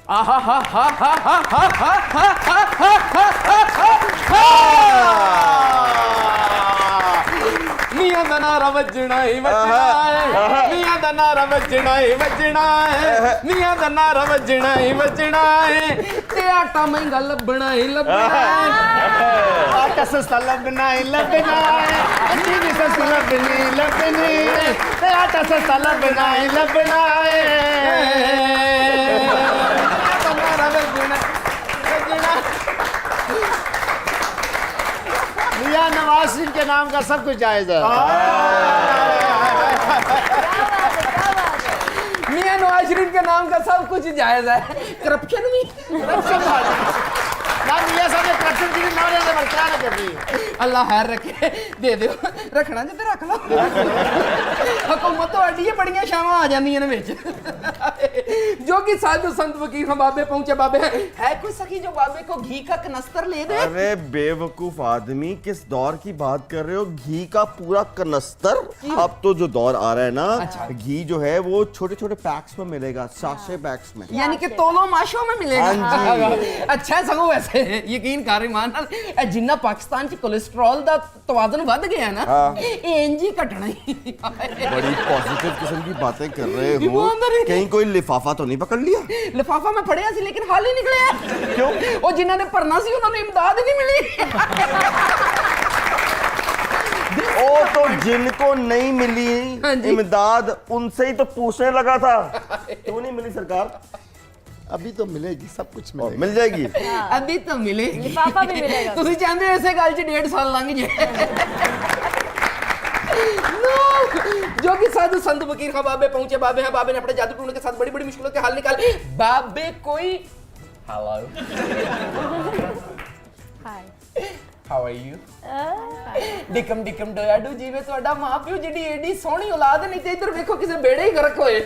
मियां दा नारा वजना ही वजना है, मियां दा नारा वजना ही वजना है, मियां दा नारा वजना ही वजना है, ते आटा महंगा लभना ही लभना है, आटा सस्ता लभना ही लभना है, चीनी सस्ती लभनी लभनी है, ते आटा सस्ता लभना ही लभना है। मियां नवाज शरीफ के नाम का सब कुछ जायज है। मियां नवाज शरीफ के नाम का सब कुछ जायज है। करप्शन भी ना मियां साहब ने करप्शन की भी मारे पर क्या ना कर रही। अल्लाह खैर रखे, दे दो रखना जो तो रख लो। हुकूमत तो अड्डी बड़ियां शावां आ जांदियां ने विच। जो कि साधु संत फकीर हम बाबे पहुंचे बाबे है कोई सखी जो बाबे को घी का कनस्तर ले दे। अरे बेवकूफ आदमी, किस दौर की बात कर रहे हो? घी का पूरा कनस्तर? अब तो जो दौर आ रहा है ना, अच्छा। घी जो है वो छोटे छोटे पैक्स में मिलेगा, साशे पैक्स में, यानी कि तोलो माशो में मिलेगा। हाँ जी। अच्छा सगो वैसे यकीन कर ईमान नाल जिन्ना पाकिस्तान च कोलेस्ट्रॉल दा तवाज़ुन वध गया ना, इंज ही घटना ही। बड़ी पॉजिटिव किस्म की बातें कर रहे हो। ईमानदारी। कहीं कोई लिफाफा तो नहीं पकड़ लिया? लिफाफा मैं फड़िया सी लेकिन हाल ही निकलिया। क्यों? वो जिन्हां ने भरना सी उन्होंने इमदाद नहीं मिली। ओ तो जिनको नहीं मिली हाँ जी। इमदाद, उनसे ही तो पूछने लगा था क्यों नहीं मिली सरकार? अभी तो मिलेगी, सब कुछ मिलेगा। मिल जाएगी। अभी तो मिलेगी, लिफाफा भी मिलेगा। तुसी चाहते हो ऐसे गल च 1.5 साल लंघ जाए। जो कि साधु संत फकीर खां बाबे पहुंचे बाबे हैं, बाबे ने अपने जादू टूने के साथ बड़ी बड़ी मुश्किलों के हल निकाले। बाबे कोई hello hi how are you डिकम डिकम डोयाडू जीवे ਤੁਹਾਡਾ ਮਾਂ ਪਿਓ ਜਿਹੜੀ ਏਡੀ ਸੋਹਣੀ ਔਲਾਦ ਨਹੀਂ ਤੇ ਇੱਧਰ ਵੇਖੋ ਕਿਸੇ ਬੇੜੇ ਹੀ ਗਰਕ ਹੋਏ।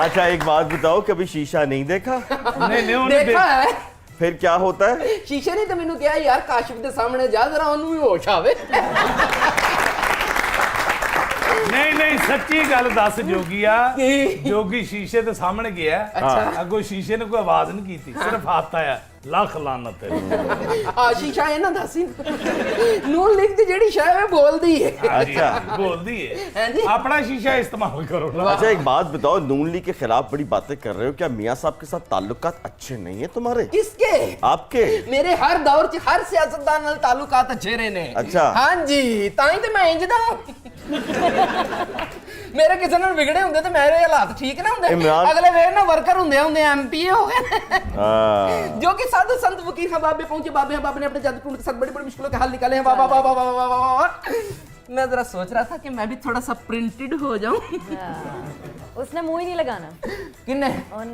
अच्छा एक बात बताओ, कभी शीशा नहीं देखा? नहीं देखा है। फिर क्या होता है? शीशे ने तो मैनू कहा यार काशिफ के सामने जा जरा ओनू भी होश आवे। नहीं सच्ची गल दस जोगिया, की? जोगी शीशे के सामने गया, अगो शीशे ने कोई आवाज नहीं की, सिर्फ हाथ आया लख लानत है। आ शीशा है ना दसी नून लिख दी जेड़ी शाय है बोलदी है। अच्छा बोल दी हैं जी? है, अपना शीशा इस्तेमाल करो ना। अच्छा एक बात बताओ, नून लीग के खिलाफ बड़ी बातें कर रहे हो, क्या मियां साहब के साथ ताल्लुकात अच्छे नहीं है तुम्हारे? किसके? आपके? मेरे हर दौर च हर सियासतदान नाल ताल्लुकात अच्छे रहे ने। अच्छा। हाँ जी, ताई ते मैं इंज दा मेरे किसी नाल बिगड़े होंदे ते मेरे हालात ठीक ना होंदे। इमरान- अगले वे ना वर्कर होंदे होंदे एमपीए हो गए। हाँ। जो कि साधु संत फकीर खां बाबे पहुंचे बाबे हैं, बाबे ने अपने जादू टूने के साथ बड़ी बड़ी मुश्किलों के हल निकाले हैं। वाह वाह वाह वाह वाह वाह वाह। मैं जरा सोच रहा था कि मैं भी थोड़ा सा प्रिंटेड हो जाऊं। उसने मुंह ही नहीं लगाना। किन्ने? उन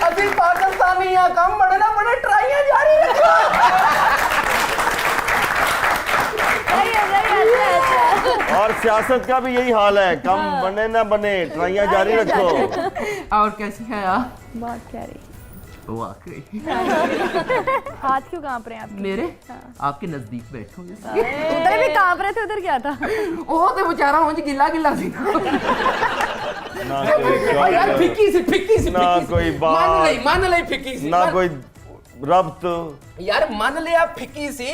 अभी पाकिस्तानी यहाँ कम बड़े ना बड़े ट्राइयां जारी रखो। और सियासत का भी यही हाल है, कम बने ना बने, ट्राइयां जारी रखो। और कैसी है आप? बहुत प्यारी। वाकई हाथ क्यों कांप रहे हैं आपके? मेरे आपके नजदीक बैठो। उधर भी कांप रहे थे, उधर क्या था? ओ तो बेचारा मुझे गिल्ला गिल्ला सी ना ओ यार फिक्की सी ना कोई बात, मान ले फिक्की सी ना कोई रब्त। यार मान लिया फिक्की सी।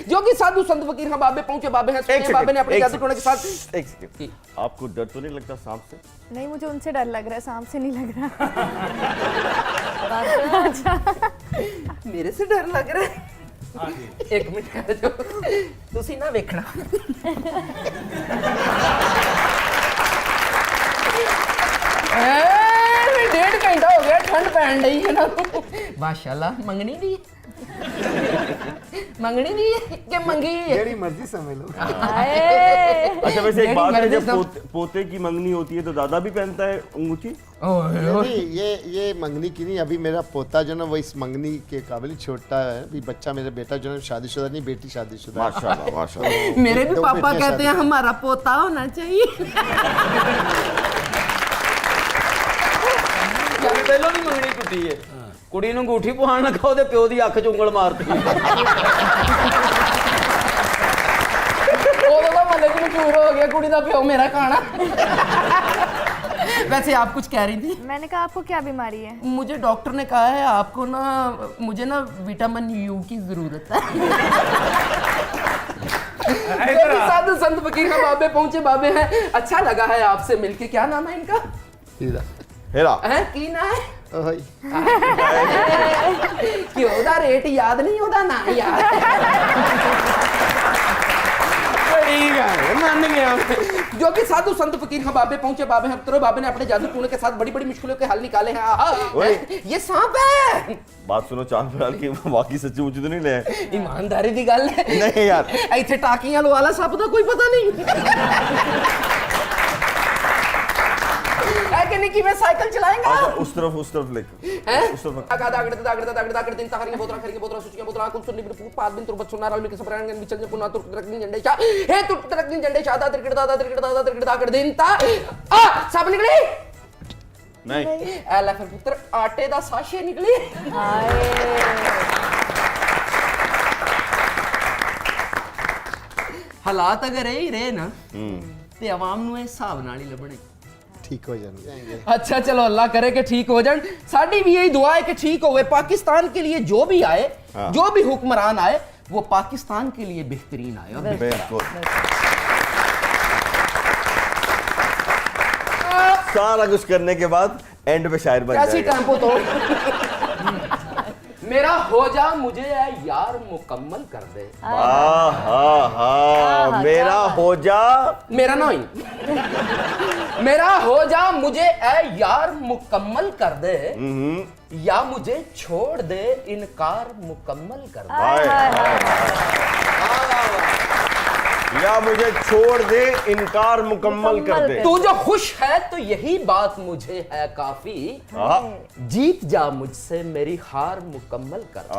जो कि साधु संत फकीर खां बाबे पहुंचे बाबे हैं, सुने बाबे ने अपने जादू टोने के साथ। एक सेकंड, आपको डर तो नहीं लगता सांप से? नहीं, मुझे उनसे डर लग रहा है, सांप से नहीं लग रहा। मेरे से डर लग रहा है। एक मिनट ठहर जाओ, तुसी ना वेखना। डेढ़ घंटा हो गया, ठंड पैन रही है ना। माशाल्लाह मंगनी दी मंगनी दी के मंगी जेडी मर्जी समझ लो। अच्छा वैसे एक बात है, जब मर्जी पोते की मंगनी होती है तो दादा भी पहनता है अंगूठी? नहीं, ये मंगनी की नहीं, अभी मेरा पोता जो ना वो इस मंगनी के काबिल छोटा है। अभी बच्चा, मेरा बेटा जो है शादीशुदा नहीं, बेटी शादीशुदा है। माशाल्लाह माशाल्लाह। मेरे भी दो पापा बेटियां कहते हैं हमारा पोता होना चाहिए। ਪਹਿਲੋਂ ਵੀ ਮੰਗਣੀ ਟੁੱਟੀ ਏ, ਕੁੜੀ ਨੂੰ ਅੰਗੂਠੀ ਪਵਾਉਣ ਲੱਗਾ ਉਹਦੇ ਪਿਓ ਦੀ ਅੱਖ 'ਚ ਉਂਗਲ ਮਾਰਤੀ। कुड़ी दा प्यो मेरा खाना। वैसे आप कुछ कह रही थी? मैंने कहा आपको क्या बीमारी है? मुझे डॉक्टर ने कहा है आपको ना, मुझे ना विटामिन यू की जरूरत है। इधर आ। साधु संत फकीर का बाबे पहुंचे बाबे हैं। अच्छा लगा है आपसे मिलके। क्या नाम है इनका? हेरा है की ना है क्यों दा रेट याद नहीं होता ना यार। ठीक है मान गया। जो कि साधु संत फकीर हाँ बाबे पहुंचे बाबे हैं। तो बाबे ने अपने जादू टूने के साथ बड़ी बड़ी मुश्किलों के हल निकाले हैं। आहा, ये सांप है। बात सुनो, चांद फिलहाल की बाकी सच्ची मुझी तो नहीं ले आए? ईमानदारी दी गल है। नहीं यार, इथे टाकियां लवाला सप दा कोई पता नहीं है कि नहीं कि मैं साइकिल चलाएगा। अच्छा, उस तरफ लेके हैं? उस तरफ दागड़ दिन ताहरियां बोतरा खरियां बोतरा सुचियां बोतरा कुल सुन्नी बिरपूत पाद बिन तुरबत सुनार अलमी के सपरायन गन बिचल कुना तुर तरकनी झंडे शा हे तुर तरकनी झंडे शा दा तिरकड़ दागड़ दिन ता आ सब निकली नहीं। ए ले फिर पुत्र आटे दा साशे निकली। हालात अगर यही रहे ना ते आवाम नु इस हिसाब नाल ही लबणे। ठीक हो जाएंगे। अच्छा चलो अल्लाह करे कि ठीक हो जाए। साडी भी यही दुआ है कि ठीक होवे। पाकिस्तान के लिए जो भी आए, जो भी हुक्मरान आए, वो पाकिस्तान के लिए बेहतरीन आए। बिल्कुल। सारा कुछ करने के बाद एंड पे शायर बन कैसी जाएगा। टेम्पो तो मेरा हो जा मुझे ऐ यार मुकम्मल कर दे। मेरा हो जा, मेरा नहीं मेरा हो जा मुझे ऐ यार मुकम्मल कर दे, या मुझे छोड़ दे इनकार मुकम्मल कर दे। या मुझे छोड़ दे इनकार मुकम्मल कर दे। तू जो खुश है तो यही बात मुझे है काफी, जीत जा मुझसे मेरी हार मुकम्मल कर दे।